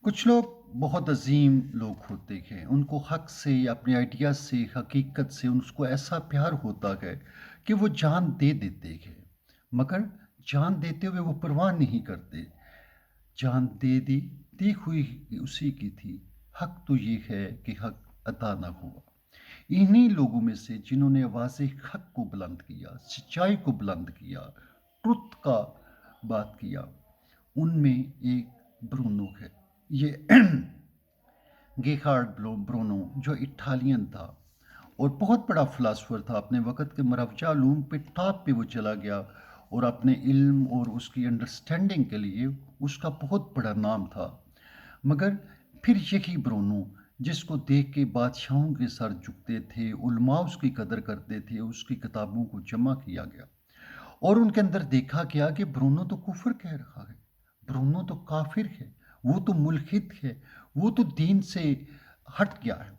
کچھ لوگ بہت عظیم لوگ ہوتے ہیں، ان کو حق سے، اپنے آئیڈیاز سے، حقیقت سے ان کو ایسا پیار ہوتا ہے کہ وہ جان دے دیتے ہیں، مگر جان دیتے ہوئے وہ پرواہ نہیں کرتے۔ جان دی ہوئی اسی کی تھی، حق تو یہ ہے کہ حق عطا نہ ہوا۔ انہی لوگوں میں سے جنہوں نے واضح حق کو بلند کیا، سچائی کو بلند کیا، ٹروتھ کا بات کیا، ان میں ایک برونو ہے۔ یہ گیہارڈ برونو جو اٹالین تھا اور بہت بڑا فلاسفر تھا، اپنے وقت کے مروجہ علوم پہ ٹاپ پہ وہ چلا گیا اور اپنے علم اور اس کی انڈرسٹینڈنگ کے لیے اس کا بہت بڑا نام تھا۔ مگر پھر یہی برونو جس کو دیکھ کے بادشاہوں کے سر جھکتے تھے، علماء اس کی قدر کرتے تھے، اس کی کتابوں کو جمع کیا گیا اور ان کے اندر دیکھا گیا کہ برونو تو کفر کہہ رہا ہے، برونو تو کافر ہے، وہ تو ملحد ہے، وہ تو دین سے ہٹ گیا ہے۔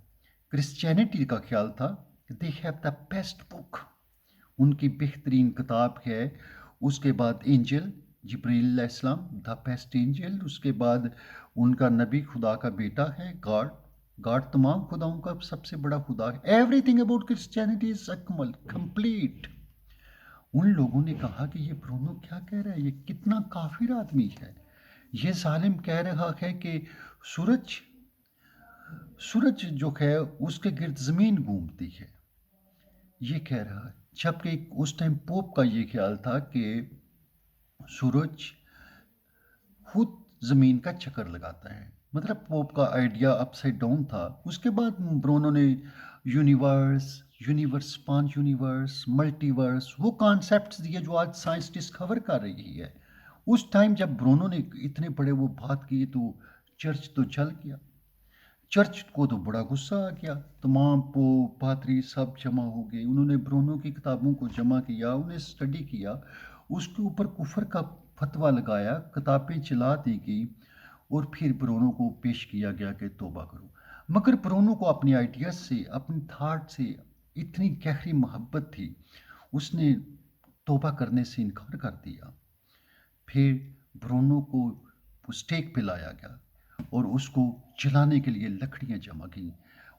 کرسچینٹی کا خیال تھا کہ دے ہیو دا بیسٹ بک، ان کی بہترین کتاب ہے۔ اس کے بعد انجل، جبریل علیہ السلام دا بیسٹ انجل، اس کے بعد ان کا نبی خدا کا بیٹا ہے، گاڈ، گاڈ تمام خداؤں کا سب سے بڑا خدا ہے۔ Everything about Christianity is اکمل کمپلیٹ۔ ان لوگوں نے کہا کہ یہ برونو کیا کہہ رہا ہے، یہ کتنا کافر آدمی ہے، یہ ظالم کہہ رہا ہے کہ سورج سورج جو ہے اس کے گرد زمین گھومتی ہے، یہ کہہ رہا ہے۔ جبکہ اس ٹائم پوپ کا یہ خیال تھا کہ سورج خود زمین کا چکر لگاتا ہے، مطلب پوپ کا آئیڈیا اپ سائڈ ڈاؤن تھا۔ اس کے بعد برونو نے یونیورس پان یونیورس، ملٹی ورس، وہ کانسیپٹس دیے جو آج سائنس ڈسکور کر رہی ہے۔ اس ٹائم جب برونو نے اتنے بڑے وہ بات کی تو چرچ تو جل گیا، چرچ کو تو بڑا غصہ آ گیا، تمام پوپ پادری سب جمع ہو گئے، انہوں نے برونو کی کتابوں کو جمع کیا، انہیں اسٹڈی کیا، اس کے اوپر کفر کا فتویٰ لگایا، کتابیں چلا دی گئی اور پھر برونو کو پیش کیا گیا کہ توبہ کرو۔ مگر برونو کو اپنی آئیڈیاز سے، اپنی تھاٹ سے اتنی گہری محبت تھی، اس نے توبہ کرنے سے انکار کر دیا۔ پھر برونو کو اسٹیک پہ لایا گیا اور اس کو جلانے کے لیے لکڑیاں جمع کی،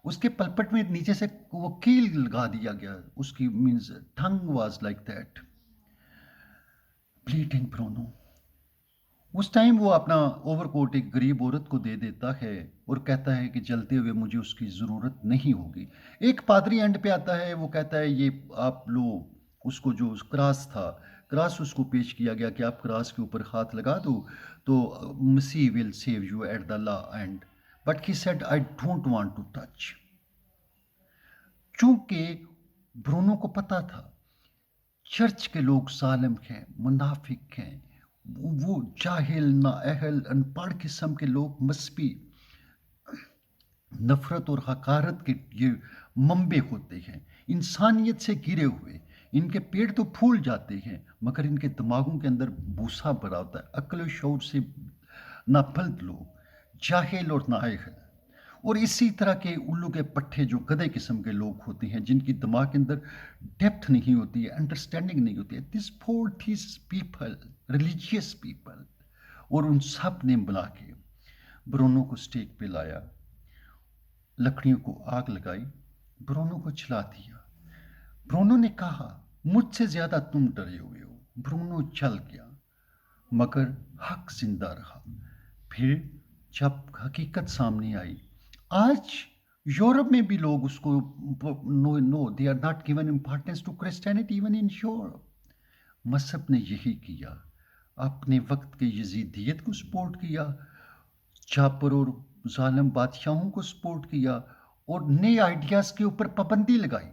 اس کے پلپٹ میں نیچے سے وہ کیل لگا دیا گیا، اس کی مینز ٹنگ was like that, bleeding Bruno. اس ٹائم وہ اپنا اوور کوٹ ایک غریب عورت کو دے دیتا ہے اور کہتا ہے کہ جلتے ہوئے مجھے اس کی ضرورت نہیں ہوگی۔ ایک پادری اینڈ پہ آتا ہے، وہ کہتا ہے یہ آپ لو، اس کو جو کراس تھا، کراس اس کو پیش کیا گیا کہ آپ کراس کے اوپر ہاتھ لگا دو تو مسیح will save you at the law and, but he said I don't want to touch. چونکہ برونو کو پتا تھا چرچ کے لوگ ظالم ہیں، منافق ہیں، وہ جاہل، نااہل، ان پڑھ قسم کے لوگ، مذہبی نفرت اور حقارت کے یہ منبع ہوتے ہیں، انسانیت سے گرے ہوئے، ان کے پیٹ تو پھول جاتے ہیں مگر ان کے دماغوں کے اندر بھوسا بھرا ہوتا ہے، عقل و شعور سے ناپلد لوگ، جاہل اور نااہل۔ اور اسی طرح کے الو کے پٹھے جو گدھے قسم کے لوگ ہوتے ہیں، جن کی دماغ کے اندر ڈیپتھ نہیں ہوتی ہے، انڈرسٹینڈنگ نہیں ہوتی ہے، دس فورٹیز پیپل، ریلیجیس پیپل، اور ان سب نے ملا کے برونو کو اسٹیک پہ لایا، لکڑیوں کو آگ لگائی، برونو کو جلا دیا۔ برونو نے کہا مجھ سے زیادہ تم ڈرے ہوئے ہو، برونو جل گیا مگر حق زندہ رہا۔ پھر جب حقیقت سامنے آئی، آج یورپ میں بھی لوگ اس کو no they are not given importance to Christianity even in Europe. مذہب نے یہی کیا، اپنے وقت کے یزیدیت کو سپورٹ کیا، چاپر اور ظالم بادشاہوں کو سپورٹ کیا اور نئے آئیڈیاز کے اوپر پابندی لگائی۔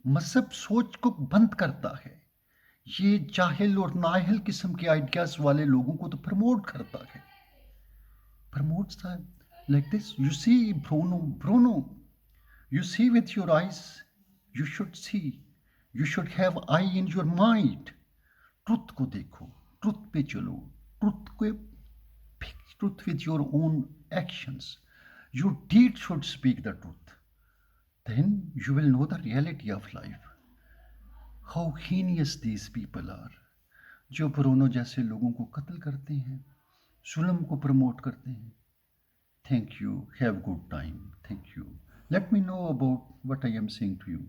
مذہب سوچ کو بند کرتا ہے، یہ جاہل اور نااہل قسم کے آئیڈیاز والے لوگوں کو تو پروموٹ کرتا ہے، promotes that like this. You see, Bruno, you see with your eyes, you should see. You should have eye in your mind. Truth کو دیکھو، truth پہ چلو، truth with your own actions. Your deed should speak the truth. Then you will know the reality of life. How heinous these people are. جو Bruno جیسے لوگوں کو قتل کرتے ہیں، ظلم کو پروموٹ کرتے ہیں، Thank you. Have good time. Thank you. Let me know about what I am saying to you.